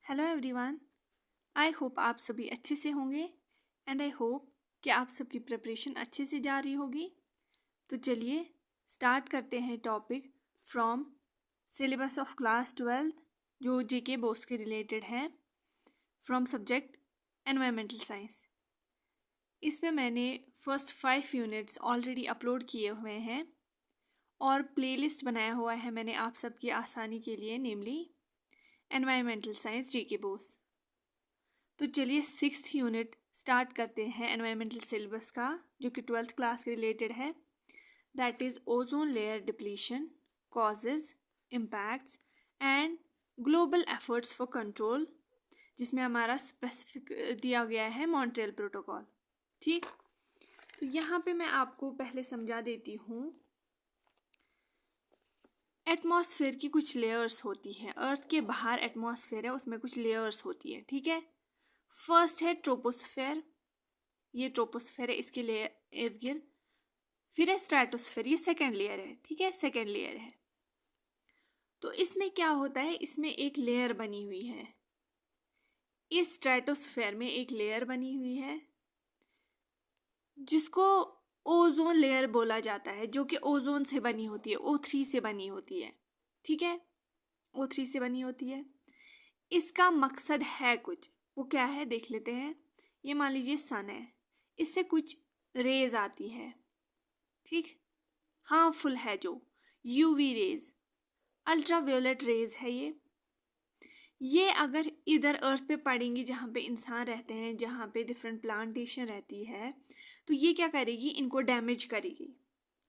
Hello everyone. I hope आप सभी अच्छे से होंगे एंड आई होप कि आप सबकी प्रिपरेशन अच्छे से जा रही होगी। तो चलिए स्टार्ट करते हैं topic from syllabus of class 12 जो जीके बोस के रिलेटेड है फ्रॉम सब्जेक्ट एनवायरमेंटल साइंस। इसमें मैंने फर्स्ट 5 यूनिट्स ऑलरेडी अपलोड किए हुए हैं और प्लेलिस्ट बनाया हुआ है मैंने आप सबकी आसानी के लिए, नेमली एनवायरमेंटल साइंस जीके बोस। तो चलिए 6th यूनिट स्टार्ट करते हैं एनवायरमेंटल सिलेबस का, जो कि 12th क्लास के रिलेटेड है। That is ozone layer depletion, causes, impacts and global efforts for control, जिसमें हमारा स्पेसिफिक दिया गया है मॉन्ट्रियल प्रोटोकॉल। ठीक, तो यहाँ पे मैं आपको पहले समझा देती हूँ। एटमॉस्फेयर की कुछ लेयर्स होती हैं। अर्थ के बाहर एटमॉस्फेयर है, उसमें कुछ लेयर्स होती है। ठीक है, फर्स्ट है ट्रोपोस्फेयर, ये ट्रोपोस्फेयर है, इसके लेयर इर्द गिर्द। फिर है स्ट्रेटोस्फेयर, ये सेकेंड लेयर है। ठीक है, सेकेंड लेयर है। तो इसमें क्या होता है, इसमें एक लेयर बनी हुई है। इस स्ट्रेटोस्फेयर में एक लेयर बनी हुई है जिसको ओजोन लेयर बोला जाता है, जो कि ओजोन से बनी होती है, O3 से बनी होती है। ठीक है, O3 से बनी होती है। इसका मकसद है कुछ, वो क्या है देख लेते हैं। ये मान लीजिए सन है, इससे कुछ रेज आती है। ठीक, हार्मफुल है, जो यूवी रेज, अल्ट्रावायोलेट रेज है ये अगर इधर अर्थ पे पड़ेंगी, जहाँ पे इंसान रहते हैं, जहाँ पे डिफरेंट प्लांटेशन रहती है, तो ये क्या करेगी, इनको डैमेज करेगी।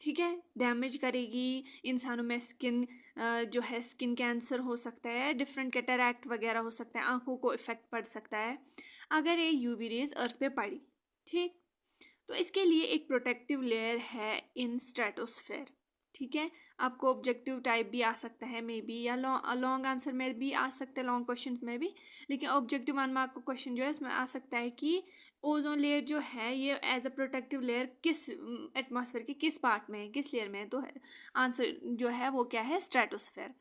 ठीक है, डैमेज करेगी। इंसानों में स्किन जो है, स्किन कैंसर हो सकता है, डिफरेंट कैटरैक्ट वगैरह हो सकता है, आंखों को इफेक्ट पड़ सकता है अगर ये यूवी रेज अर्थ पे पड़ी। ठीक, तो इसके लिए एक प्रोटेक्टिव लेयर है इन स्ट्रेटोस्फेयर। ठीक है, आपको ऑब्जेक्टिव टाइप भी आ सकता है मे बी, या लॉन्ग आंसर में भी आ सकता है, लॉन्ग क्वेश्चन में भी। लेकिन ऑब्जेक्टिव 1 मार्क का क्वेश्चन जो है उसमें आ सकता है कि ओजोन लेयर जो है ये एज अ प्रोटेक्टिव लेयर किस एटमॉस्फेयर के किस पार्ट में है, किस लेयर में है। तो आंसर जो है वो क्या है, स्ट्रेटोस्फेयर।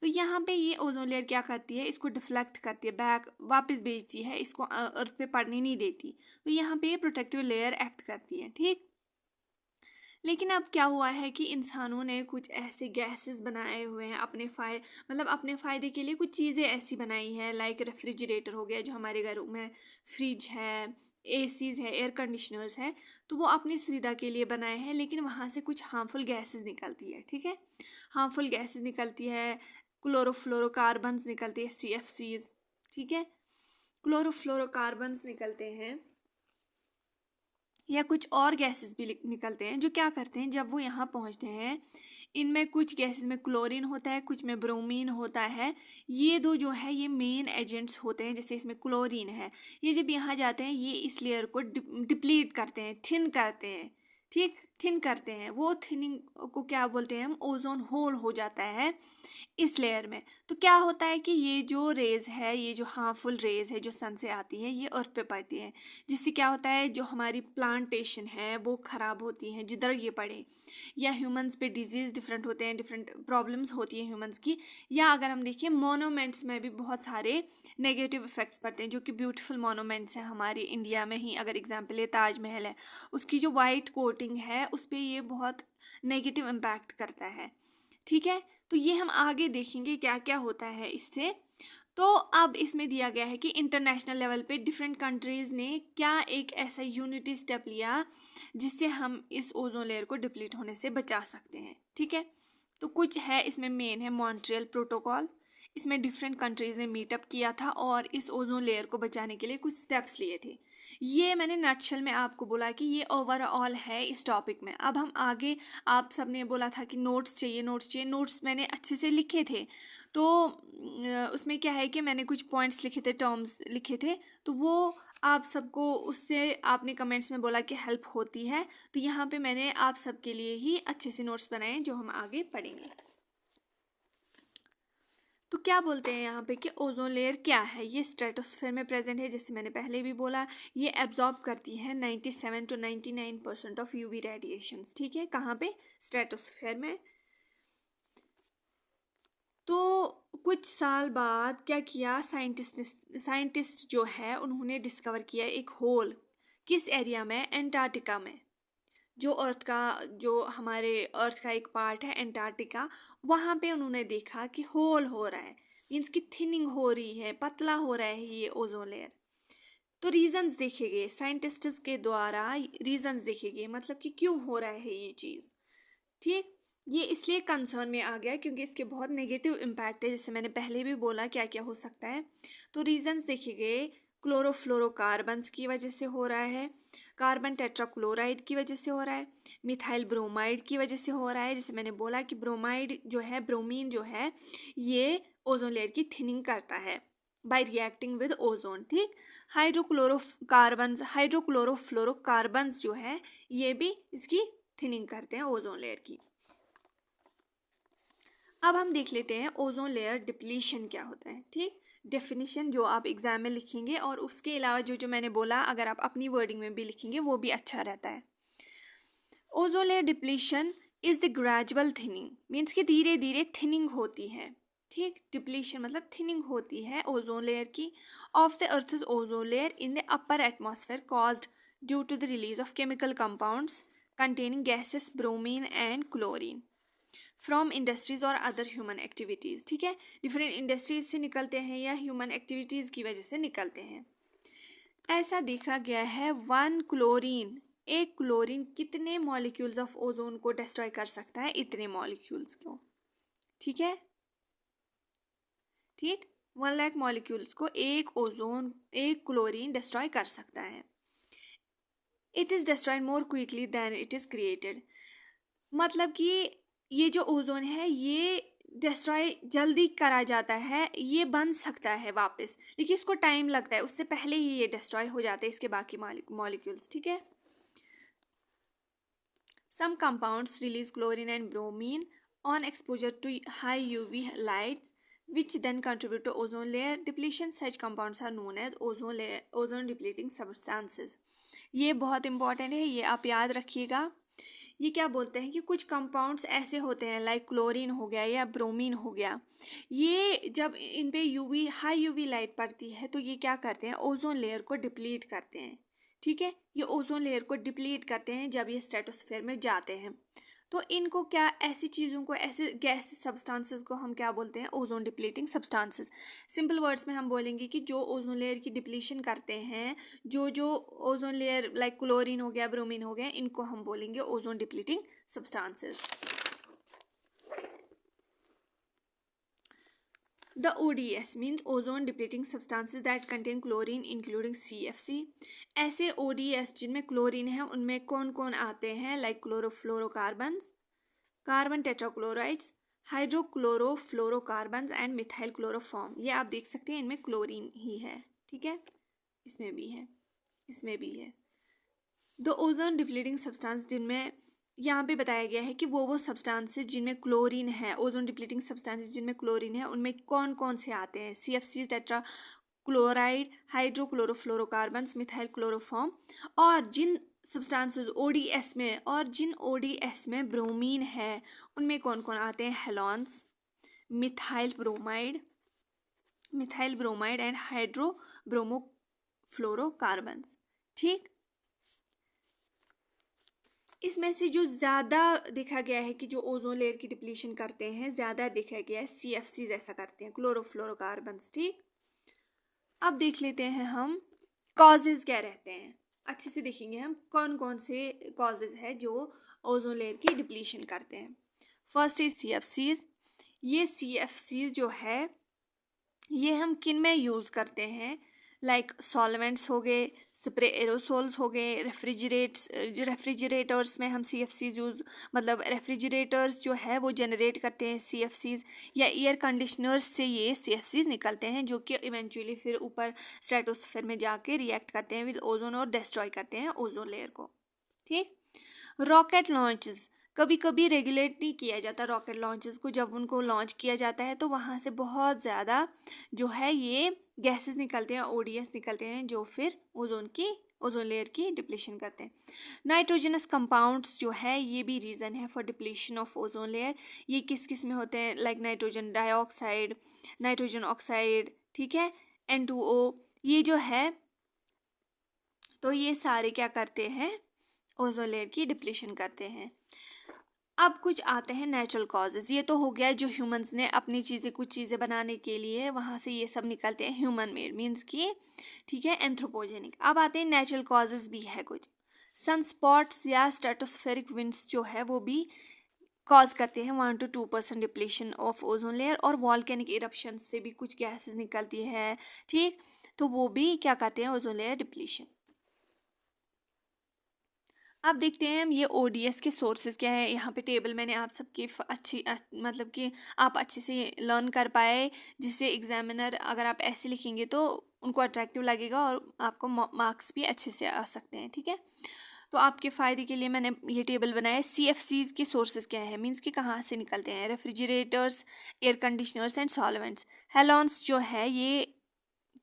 तो यहाँ पे ये ओजोन लेयर क्या करती है, इसको डिफ्लेक्ट करती है, बैक वापस भेजती है, इसको अर्थ पे पड़ने नहीं देती। तो यहाँ पे ये प्रोटेक्टिव लेयर एक्ट करती है। ठीक, लेकिन अब क्या हुआ है कि इंसानों ने कुछ ऐसे गैसेस बनाए हुए हैं अपने अपने फ़ायदे के लिए। कुछ चीज़ें ऐसी बनाई हैं, लाइक रेफ्रिजरेटर हो गया, जो हमारे घरों में फ्रिज है, एसीज है, एयर कंडीशनर्स है, तो वो अपनी सुविधा के लिए बनाए हैं, लेकिन वहाँ से कुछ हार्मफुल गैसेस निकलती है। ठीक है, हार्मफुल गैसेस निकलती है, क्लोरोफ्लोरोकार्बन्स निकलती है, CFCs। ठीक है, क्लोरोफ्लोरोकार्बन्स निकलते हैं, या कुछ और गैसेस भी निकलते हैं, जो क्या करते हैं, जब वो यहाँ पहुँचते हैं, इनमें कुछ गैसेस में क्लोरीन होता है, कुछ में ब्रोमीन होता है। ये दो जो है ये मेन एजेंट्स होते हैं। जैसे इसमें क्लोरीन है, ये जब यहाँ जाते हैं ये इस लेयर को डिप्लीट करते हैं, थिन करते हैं। ठीक, थिन करते हैं, वो थिनिंग को क्या बोलते हैं हम, ओजोन होल हो जाता है इस लेयर में। तो क्या होता है कि ये जो रेज है, ये जो हार्मफुल रेज है जो सन से आती है, ये अर्थ पे पड़ती है, जिससे क्या होता है, जो हमारी प्लांटेशन है वो ख़राब होती हैं जिधर ये पड़े। या ह्यूमंस पे डिजीज़ डिफरेंट होते हैं, डिफरेंट प्रॉब्लम्स होती हैं ह्यूमंस की। या अगर हम देखें मोनूमेंट्स में भी बहुत सारे नेगेटिव इफेक्ट्स पड़ते हैं, जो कि ब्यूटीफुल मोनूमेंट्स हैं हमारी इंडिया में ही। अगर एग्जाम्पल है ताजमहल है, उसकी जो वाइट कोटिंग है उस पर ये बहुत नेगेटिव इम्पैक्ट करता है। ठीक है, तो ये हम आगे देखेंगे क्या क्या होता है इससे। तो अब इसमें दिया गया है कि इंटरनेशनल लेवल पे डिफरेंट कंट्रीज़ ने क्या एक ऐसा यूनिटी स्टेप लिया जिससे हम इस ओजोन लेयर को डिप्लीट होने से बचा सकते हैं। ठीक है, तो कुछ है इसमें, मेन है मॉन्ट्रियल प्रोटोकॉल। इसमें डिफरेंट कंट्रीज़ ने मीटअप किया था और इस ओजोन लेयर को बचाने के लिए कुछ स्टेप्स लिए थे। ये मैंने नटशल में आपको बोला कि ये ओवरऑल है इस टॉपिक में। अब हम आगे, आप सबने बोला था कि नोट्स चाहिए, नोट्स चाहिए। नोट्स मैंने अच्छे से लिखे थे, तो उसमें क्या है कि मैंने कुछ पॉइंट्स लिखे थे, टर्म्स लिखे थे, तो वो आप सबको उससे आपने कमेंट्स में बोला कि हेल्प होती है। तो यहाँ पे मैंने आप सबके लिए ही अच्छे से नोट्स बनाए जो हम आगे पढ़ेंगे। तो क्या बोलते हैं यहाँ पे कि ओजोन लेयर क्या है, ये स्ट्रेटोस्फेयर में प्रेजेंट है, जैसे मैंने पहले भी बोला। ये एब्जॉर्ब करती है 97 to 99% ऑफ यूवी रेडिएशंस। ठीक है, कहाँ पे, स्ट्रेटोस्फेयर में। तो कुछ साल बाद क्या किया साइंटिस्ट जो है उन्होंने डिस्कवर किया एक होल। किस एरिया में? एंटार्क्टिका में। जो हमारे अर्थ का एक पार्ट है एंटार्क्टिका, वहाँ पे उन्होंने देखा कि होल हो रहा है, मीन्स की थिनिंग हो रही है, पतला हो रहा है ये ओजोन लेयर। तो रीजंस देखे गए साइंटिस्ट्स के द्वारा, रीजंस देखे गए मतलब कि क्यों हो रहा है ये चीज़। ठीक, ये इसलिए कंसर्न में आ गया क्योंकि इसके बहुत नेगेटिव इम्पैक्ट है, जैसे मैंने पहले भी बोला क्या क्या हो सकता है। तो रीजंस देखे गए, क्लोरोफ्लोरोकार्बन्स की वजह से हो रहा है, कार्बन टेट्राक्लोराइड की वजह से हो रहा है, मिथाइल ब्रोमाइड की वजह से हो रहा है। जैसे मैंने बोला कि ब्रोमाइड जो है, ब्रोमीन जो है, ये ओजोन लेयर की थिनिंग करता है बाय रिएक्टिंग विद ओजोन। ठीक, हाइड्रोक्लोरोफ्लोरोकार्बन्स जो है ये भी इसकी थिनिंग करते हैं ओजोन लेयर की। अब हम देख लेते हैं ओजोन लेयर डिप्लीशन क्या होता है। ठीक, डेफिनेशन जो आप एग्जाम में लिखेंगे और उसके अलावा जो मैंने बोला अगर आप अपनी वर्डिंग में भी लिखेंगे वो भी अच्छा रहता है। Ozone layer depletion is the gradual thinning, means कि धीरे धीरे थिनिंग होती है। ठीक, डिप्लीशन मतलब थिनिंग होती है ओजोन लेयर की of the earth's ozone layer in the upper atmosphere caused due to the release of chemical compounds containing gases bromine and chlorine from industries और other human activities। ठीक है, different industries से निकलते हैं या human activities की वजह से निकलते हैं। ऐसा देखा गया है एक क्लोरीन कितने मॉलिक्यूल्स ऑफ ओजोन को डिस्ट्रॉय कर सकता है? इतने मॉलिक्यूल्स को। ठीक है, ठीक, 1 लाख मॉलिक्यूल्स को एक क्लोरीन डिस्ट्रॉय कर सकता है। It is destroyed more quickly than it is created, मतलब कि ये जो ओजोन है ये डिस्ट्रॉय जल्दी करा जाता है, ये बन सकता है वापस, लेकिन इसको टाइम लगता है, उससे पहले ही ये डिस्ट्रॉय हो जाते हैं इसके बाकी मॉलिक्यूल्स। ठीक है, some compounds release chlorine and bromine on exposure to high UV lights which then contribute to ozone layer depletion. Such compounds are known as ozone depleting substances. ये बहुत इंपॉर्टेंट है, ये आप याद रखिएगा। ये क्या बोलते हैं कि कुछ कंपाउंड्स ऐसे होते हैं लाइक क्लोरीन हो गया या ब्रोमीन हो गया, ये जब इन पे हाई यूवी लाइट पड़ती है तो ये क्या करते हैं? ओजोन लेयर को डिप्लीट करते हैं। ठीक है, ये ओजोन लेयर को डिप्लीट करते हैं जब ये स्ट्रेटोस्फेयर में जाते हैं। तो इनको क्या, ऐसी चीज़ों को, ऐसे गैस सब्सटेंसेस को हम क्या बोलते हैं? Ozone depleting substances. Simple words में हम बोलेंगे कि जो ओजोन लेयर की डिप्लीशन करते हैं, जो ओजोन लेयर लाइक क्लोरीन हो गया, ब्रोमीन हो गया, इनको हम बोलेंगे ozone depleting substances. The ODS means ozone depleting substances that contain chlorine including CFC। ऐसे ODS जिनमें क्लोरीन है उनमें कौन कौन आते हैं? Like chlorofluorocarbons, carbon tetrachlorides, hydrochlorofluorocarbons and methyl chloroform. ये आप देख सकते हैं, इनमें क्लोरीन ही है। ठीक है, इसमें भी है, इसमें भी है। द ओजोन डिप्लीटिंग सब्सटेंस जिनमें यहाँ पे बताया गया है कि वो सब्सटेंसेस जिनमें क्लोरीन है, ओजोन डिप्लीटिंग सब्सटेंसेस जिनमें क्लोरीन है, उनमें कौन कौन से आते हैं? CFC, tetra chloride, hydrochlorofluorocarbons, methyl chloroform. और जिन सब्सटेंसेस ODS में ब्रोमीन है उनमें कौन कौन आते हैं? Halons, methyl bromide and hydrobromofluorocarbons. ठीक, इसमें से जो ज़्यादा देखा गया है कि जो ओजोन लेयर की डिप्लीशन करते हैं, ज़्यादा देखा गया है CFC जैसा करते हैं, क्लोरोफ्लोरोकार्बन्स। ठीक, अब देख लेते हैं हम कॉजेज़ क्या रहते हैं। अच्छे से देखेंगे हम कौन कौन से कॉजेज़ है जो ओजोन लेयर की डिप्लीशन करते हैं। First is CFCs। ये CFCs जो है ये हम किन में यूज़ करते हैं? लाइक सॉल्वेंट्स हो गए, स्प्रे एरोसोल्स हो गए, रेफ्रिजरेटर्स में हम CFCs मतलब रेफ्रिजरेटर्स जो है वो जनरेट करते हैं CFCs, या एयर कंडीशनर्स से ये CFCs निकलते हैं जो कि इवेंचुअली फिर ऊपर स्ट्रेटोस्फेयर में जाके रिएक्ट करते हैं विद ओजोन और डिस्ट्रॉय करते हैं ओजोन लेयर को। ठीक, रॉकेट लॉन्चेस कभी कभी रेगुलेट नहीं किया जाता रॉकेट लॉन्चेस को। जब उनको लॉन्च किया जाता है तो वहाँ से बहुत ज़्यादा जो है ये गैसेस निकलते हैं, ओडीएस निकलते हैं, जो फिर ओजोन लेयर की डिप्लीशन करते हैं। नाइट्रोजनस कंपाउंड्स जो है ये भी रीज़न है for depletion of ozone layer. ये किस किस में होते हैं, like nitrogen dioxide, nitrogen oxide, ठीक है, N2O, ये जो है तो ये सारे क्या करते हैं, ओजोन लेयर की डिप्लीशन करते हैं। अब कुछ आते हैं नेचुरल कॉजेज। ये तो हो गया जो ह्यूमंस ने अपनी चीज़ें, कुछ चीज़ें बनाने के लिए वहाँ से ये सब निकलते हैं, ह्यूमन मेड मीन्स कि ठीक है एंथ्रोपोजेनिक। अब आते हैं नेचुरल कॉजेज भी है कुछ। सनस्पॉट्स या स्ट्रेटोस्फेरिक विंड्स जो है वो भी कॉज करते हैं 1 to 2% depletion of ozone layer. और वॉल्केनिक इरप्शन से भी कुछ गैसेस निकलती है, ठीक, तो वो भी क्या करते हैं, ओजोन लेयर डिप्लीशन। अब देखते हैं हम ये ओडीएस के सोर्सेज क्या है। यहाँ पे टेबल मैंने आप सबकी मतलब कि आप अच्छे से लर्न कर पाए, जिससे एग्जामिनर अगर आप ऐसे लिखेंगे तो उनको अट्रैक्टिव लगेगा और आपको मार्क्स भी अच्छे से आ सकते हैं, ठीक है। तो आपके फ़ायदे के लिए मैंने ये टेबल बनाया है। CFCs के सोर्सेज क्या है, मीन्स कि कहाँ से निकलते हैं, refrigerators, air conditioners and solvents. Halons जो है ये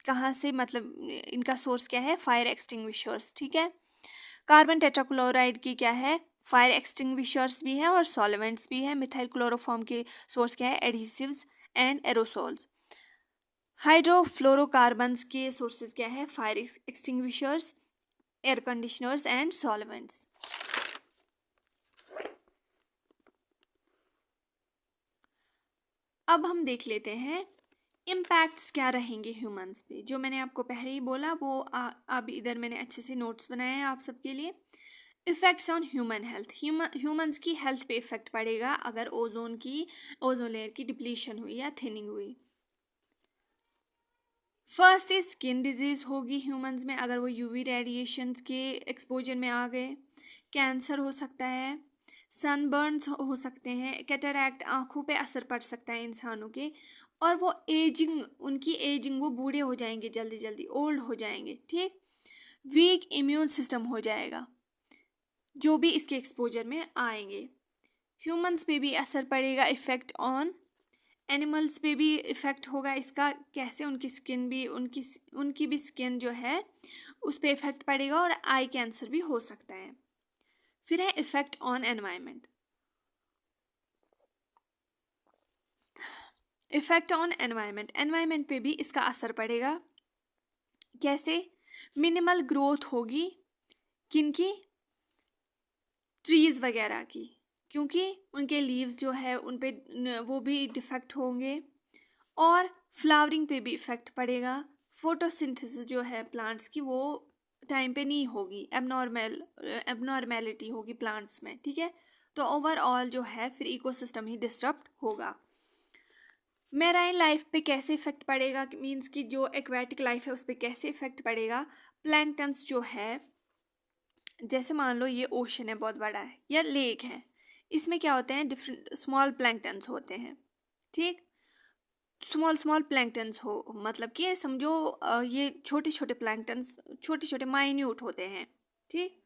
कहाँ से, मतलब इनका सोर्स क्या है, फायर एक्सटिंग्विशर्स, ठीक है। कार्बन टेट्राक्लोराइड की क्या है, फायर एक्सटिंग्विशर्स भी है और सॉल्वेंट्स भी है। मिथाइल क्लोरोफॉर्म के सोर्स क्या है, एडहेसिव्स एंड एरोसोल्स। हाइड्रोफ्लोरोकार्बन्स के सोर्सेज क्या है, fire extinguishers, air conditioners and solvents. अब हम देख लेते हैं इम्पैक्ट्स क्या रहेंगे ह्यूमंस पे। जो मैंने आपको पहले ही बोला वो अब इधर मैंने अच्छे से नोट्स बनाए हैं आप सबके लिए। Effects on human health, humans की हेल्थ पे इफेक्ट पड़ेगा अगर ओजोन लेयर की डिप्लीशन हुई या थिनिंग हुई। फर्स्ट इज स्किन डिजीज होगी ह्यूमंस में अगर वो यूवी रेडिएशन के एक्सपोजर में आ गए। कैंसर हो सकता है, सनबर्न्स हो सकते हैं, कैटरैक्ट, आंखों पे असर पड़ सकता है इंसानों के। और वो उनकी एजिंग, वो बूढ़े हो जाएंगे, जल्दी जल्दी ओल्ड हो जाएंगे, ठीक। वीक इम्यून सिस्टम हो जाएगा जो भी इसके एक्सपोजर में आएंगे। ह्यूमंस पे भी असर पड़ेगा, इफेक्ट ऑन एनिमल्स पे भी इफेक्ट होगा इसका। कैसे, उनकी स्किन भी, उनकी भी स्किन जो है उस पर इफेक्ट पड़ेगा और आई कैंसर भी हो सकता है। फिर है effect on environment. Effect on environment पे भी इसका असर पड़ेगा। कैसे, मिनिमल ग्रोथ होगी किनकी, ट्रीज वगैरह की, क्योंकि उनके लीव्स जो है उन पे वो भी डिफेक्ट होंगे। और फ्लावरिंग पे भी इफेक्ट पड़ेगा। फोटोसिंथेसिस जो है प्लांट्स की वो टाइम पे नहीं होगी, एबनॉर्मेलिटी होगी प्लांट्स में, ठीक है। तो ओवरऑल जो है फिर इकोसिस्टम ही डिस्टर्ब होगा। मैराइन लाइफ पे कैसे इफेक्ट पड़ेगा, मीन्स कि जो एक्वेटिक लाइफ है उस पर कैसे इफेक्ट पड़ेगा। प्लैंक्टन्स जो है, जैसे मान लो ये ओशन है, बहुत बड़ा है, या लेक है, इसमें क्या होते हैं, डिफरेंट स्मॉल प्लैंक्टन्स होते हैं, ठीक। स्मॉल प्लैंक्टन्स हो, मतलब कि समझो ये छोटे छोटे प्लैंक्टन्स, छोटे छोटे माइन्यूट होते हैं, ठीक।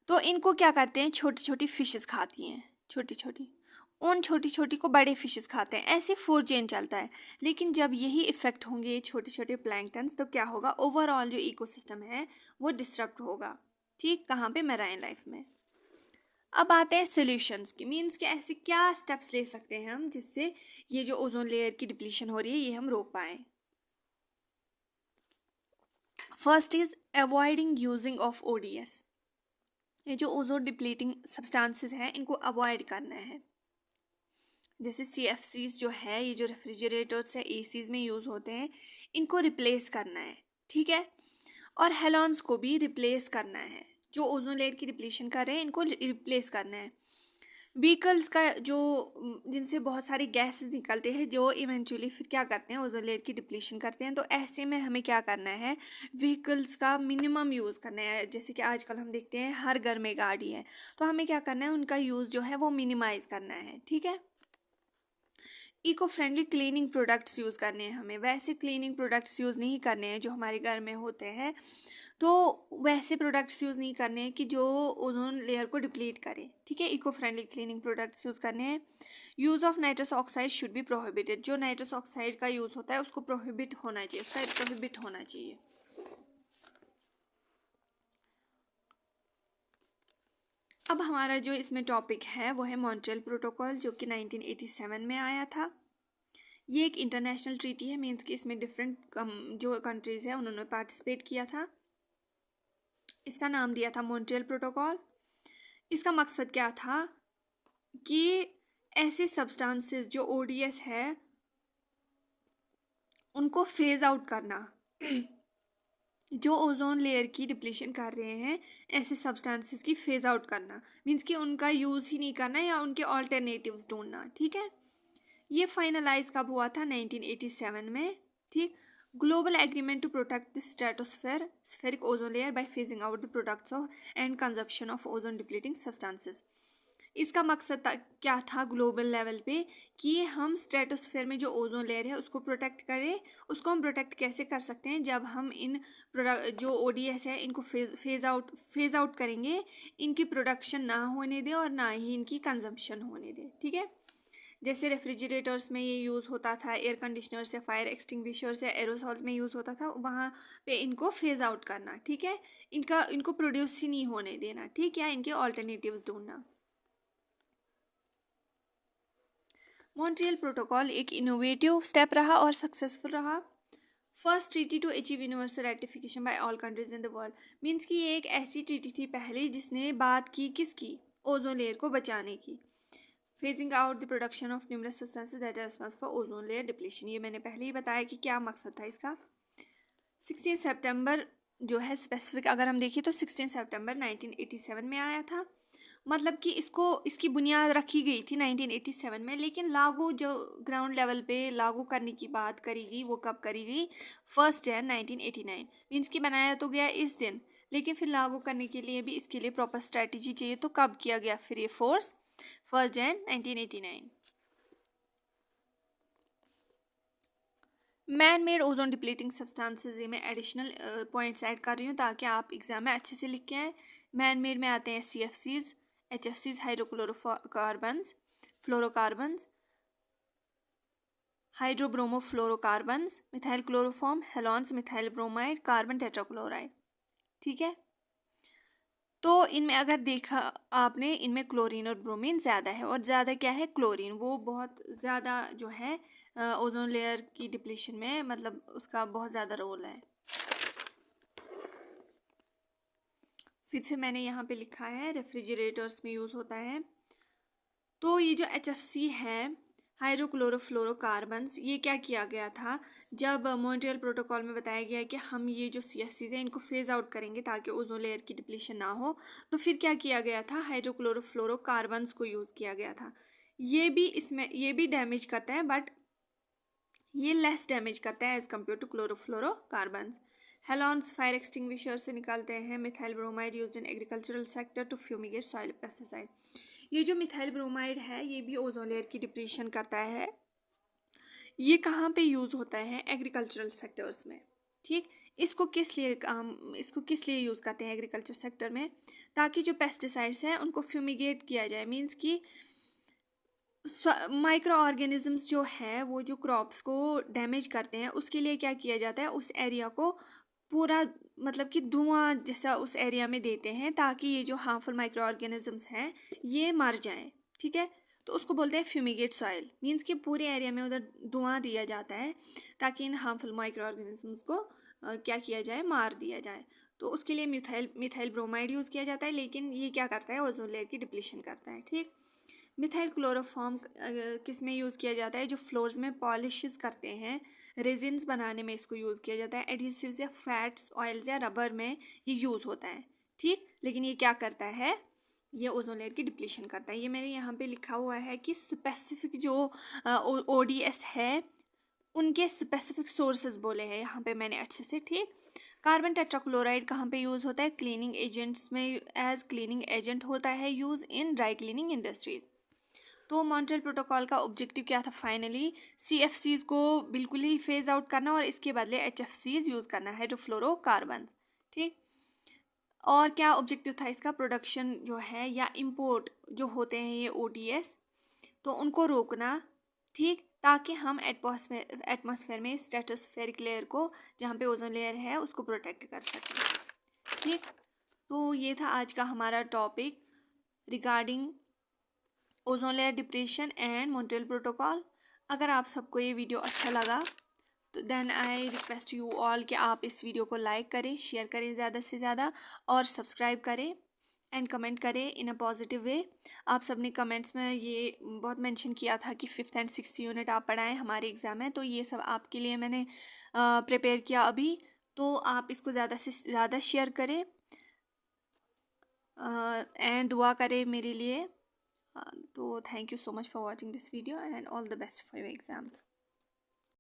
तो इनको क्या करते हैं, छोटी छोटी फिशेस खाती हैं, छोटी छोटी, उन छोटी छोटी को बड़े फिशेस खाते हैं, ऐसे फूड चेन चलता है। लेकिन जब यही इफेक्ट होंगे ये छोटे छोटे प्लैंक्टन्स, तो क्या होगा, ओवरऑल जो इकोसिस्टम है वो डिस्टर्ब होगा, ठीक। कहाँ पे, मैराइन लाइफ में। अब आते हैं सोल्यूशंस की, मीन्स कि ऐसे क्या स्टेप्स ले सकते हैं हम जिससे ये जो ओजोन लेयर की डिप्लीशन हो रही है ये हम रोक पाएँ। First is avoiding using of ODS. ये जो ओजोन डिप्लीटिंग सब्सटेंसेस हैं इनको अवॉइड करना है। जैसे CFCs जो है, ये जो रेफ्रिजरेटर्स या ACs में यूज़ होते हैं, इनको रिप्लेस करना है, ठीक है। और हेलॉन्स को भी रिप्लेस करना है, जो ओजोन लेयर की डिप्लीशन कर रहे हैं इनको रिप्लेस करना है। व्हीकल्स का जो जिनसे बहुत सारी गैसेस निकलते हैं जो इवेंचुअली फिर क्या करते हैं, ओजोन लेयर की डिप्लीशन करते हैं। तो ऐसे में हमें क्या करना है, व्हीकल्स का मिनिमम यूज़ करना है। जैसे कि आजकल हम देखते हैं हर घर में गाड़ी है, तो हमें क्या करना है, उनका यूज़ जो है वो मिनिमाइज़ करना है, ठीक है। Eco friendly cleaning products use करने हैं हमें, वैसे क्लीनिंग प्रोडक्ट्स यूज़ नहीं करने हैं जो हमारे घर में होते हैं। तो वैसे प्रोडक्ट्स यूज़ नहीं करने हैं कि जो ओजोन लेयर को डिप्लीट करें, ठीक है। Eco friendly cleaning products use करने हैं। Use of nitrous oxide should be prohibited, जो नाइट्रस ऑक्साइड का यूज़ होता है उसको प्रोहिबिट होना चाहिए, उसका प्रोहिबिट होना चाहिए। अब हमारा जो इसमें टॉपिक है वो है मॉन्ट्रियल प्रोटोकॉल, जो कि 1987 में आया था। ये एक इंटरनेशनल ट्रीटी है, मीन्स कि इसमें डिफरेंट जो कंट्रीज़ है उन्होंने पार्टिसिपेट किया था। इसका नाम दिया था मॉन्ट्रियल प्रोटोकॉल। इसका मकसद क्या था कि ऐसे सब्सटेंसेस जो ओडीएस है उनको फेज आउट करना, जो ओजोन लेयर की डिप्लीशन कर रहे हैं, ऐसे सब्सटेंसेस की फेज आउट करना, मीन्स कि उनका यूज़ ही नहीं करना या उनके ऑल्टरनेटिव्स ढूंढना, ठीक है। ये फाइनलाइज कब हुआ था? 1987 में, ठीक। Global agreement to protect the stratosphere spheric ozone layer by phasing out the products of and consumption of ozone depleting substances. इसका मकसद क्या था ग्लोबल लेवल पे कि हम स्ट्रेटोस्फेयर में जो ओजोन लेयर है उसको प्रोटेक्ट करें। उसको हम प्रोटेक्ट कैसे कर सकते हैं? जब हम इन प्रोडक्ट जो ओडीएस है इनको फेज आउट करेंगे, इनकी प्रोडक्शन ना होने दें और ना ही इनकी कंजम्पशन होने दें, ठीक है। जैसे रेफ्रिजरेटर्स में ये यूज़ होता था, एयर कंडीशनर्स या फायर एक्सटिंग्विशर्स या एरोसॉल्स में यूज़ होता था, वहाँ पे इनको फेज आउट करना, ठीक है। इनको प्रोड्यूस ही नहीं होने देना, ठीक है, इनके ऑल्टरनेटिव्स ढूंढना। मॉन्ट्रियल प्रोटोकॉल एक इनोवेटिव स्टेप रहा और सक्सेसफुल रहा। First treaty to achieve universal ratification by all countries in the world, means कि ये एक ऐसी ट्रीटी थी पहली जिसने बात की किसकी? ओजोन लेयर को बचाने की। Phasing out the production of numerous substances that are responsible for ozone layer depletion, ये मैंने पहले ही बताया कि क्या मकसद था इसका। 16 सितंबर जो है स्पेसिफिक अगर हम देखिए तो 16 सितंबर 1987 में आया था। मतलब कि इसकी बुनियाद रखी गई थी 1987 में, लेकिन लागू जो ग्राउंड लेवल पे लागू करने की बात करी गई वो कब करी गई? 1 जनवरी 1989। मीन्स कि बनाया तो गया इस दिन, लेकिन फिर लागू करने के लिए भी इसके लिए प्रॉपर स्ट्रेटजी चाहिए। तो कब किया गया फिर ये फोर्स? 1 जनवरी 1989। Man made ozone depleting substances, ये मैं एडिशनल पॉइंट्स ऐड कर रही हूँ ताकि आप एग्जाम में अच्छे से लिख के आए। मैन मेड में आते हैं CFCs, HFCs hydrochlorocarbons, fluorocarbons, hydrobromofluorocarbons, methyl chloroform, halons, methyl bromide, carbon tetrachloride, ठीक है। तो इनमें अगर देखा आपने, इनमें क्लोरीन और ब्रोमीन ज़्यादा है, और ज़्यादा क्या है? क्लोरीन, वो बहुत ज़्यादा जो है ओजोन लेयर की डिप्लीशन में, मतलब उसका बहुत ज़्यादा रोल है। फिर से मैंने यहाँ पे लिखा है रेफ्रिजरेटर्स में यूज़ होता है। तो ये जो HFC है हाइड्रोक्लोरोफ्लोरोकार्बन्स, ये क्या किया गया था? जब मॉन्ट्रियल प्रोटोकॉल में बताया गया कि हम ये जो CFCs हैं इनको फेज आउट करेंगे ताकि ओजोन लेयर की डिप्लीशन ना हो, तो फिर क्या किया गया था? हाइड्रोक्लोरोफ्लोरोकार्बन्स को यूज़ किया गया था। ये भी डैमेज करता है, बट ये लेस डैमेज करता है as compare to chlorofluorocarbons. Halons fire extinguisher से निकालते हैं। Methyl bromide used in agricultural sector to fumigate soil pesticide, ये जो मिथाइल ब्रोमाइड है ये भी ओजोन लेयर की डिप्लीशन करता है। ये कहाँ पे यूज़ होता है? एग्रीकल्चरल सेक्टर्स में, ठीक। इसको किस लिए यूज़ करते हैं एग्रीकल्चर सेक्टर में? ताकि जो पेस्टिसाइड्स हैं उनको फ्यूमिगेट किया जाए, मीन्स कि माइक्रो ऑर्गेनिजम्स जो है वो जो क्रॉप्स को डैमेज करते हैं उसके लिए क्या किया जाता है? उस एरिया को पूरा मतलब कि धुआं जैसा उस एरिया में देते हैं ताकि ये जो हार्मफुल माइक्रो ऑर्गेनिजम्स हैं ये मर जाएं, ठीक है। तो उसको बोलते हैं फ्यूमिगेट सॉइल, मीन्स कि पूरे एरिया में उधर धुआं दिया जाता है ताकि इन हार्मफुल माइक्रो ऑर्गेनिजम्स को क्या किया जाए? मार दिया जाए। तो उसके लिए मिथाइल ब्रोमाइड यूज़ किया जाता है, लेकिन ये क्या करता है? ओजोन लेयर की डिप्लीशन करता है, ठीक। मिथाइल क्लोरोफॉर्म किस में यूज़ किया जाता है? जो फ्लोर्स में पॉलिशेस करते हैं, रेजिन्स बनाने में इसको यूज़ किया जाता है। एडहेसिव्स या फैट्स, ऑयल्स या रबर में ये यूज़ होता है, ठीक। लेकिन ये क्या करता है? ये ओजोन लेयर की डिप्लीशन करता है। ये मेरे यहाँ पे लिखा हुआ है कि स्पेसिफिक जो ODS है उनके स्पेसिफिक सोर्सेज बोले हैं यहाँ पे मैंने अच्छे से, ठीक। कार्बन टेट्राक्लोराइड कहाँ पे यूज़ होता है? क्लीनिंग एजेंट्स में एज क्लीनिंग एजेंट होता है use in dry cleaning industries. तो मॉन्ट्रियल प्रोटोकॉल का ऑब्जेक्टिव क्या था फाइनली? CFCs को बिल्कुल ही फेज आउट करना और इसके बदले HFCs यूज़ करना, हाइड्रोफ्लोरोकार्बन। ठीक। और क्या ऑब्जेक्टिव था इसका? प्रोडक्शन जो है या इंपोर्ट जो होते हैं ये OTS, तो उनको रोकना। ठीक, ताकि हम एटमॉस्फेयर में स्ट्रेटोस्फेरिक लेयर को, जहाँ पे ओजोन लेयर है, उसको प्रोटेक्ट कर सकें। ठीक, तो ये था आज का हमारा topic regarding ozone layer depression and Montreal protocol. अगर आप सबको ये वीडियो अच्छा लगा तो then I request you all कि आप इस वीडियो को लाइक करें, शेयर करें ज़्यादा से ज़्यादा, और सब्सक्राइब करें एंड कमेंट करें इन अ पॉजिटिव वे। आप सबने कमेंट्स में ये बहुत मेंशन किया था कि 5th एंड 6th यूनिट आप पढ़ाएं, हमारे एग्ज़ाम है, तो ये सब आपके लिए मैंने प्रिपेयर किया अभी। तो आप इसको ज़्यादा से ज़्यादा शेयर करें एंड दुआ करें मेरे लिए। तो thank you so much for watching this video and all the best for your exams.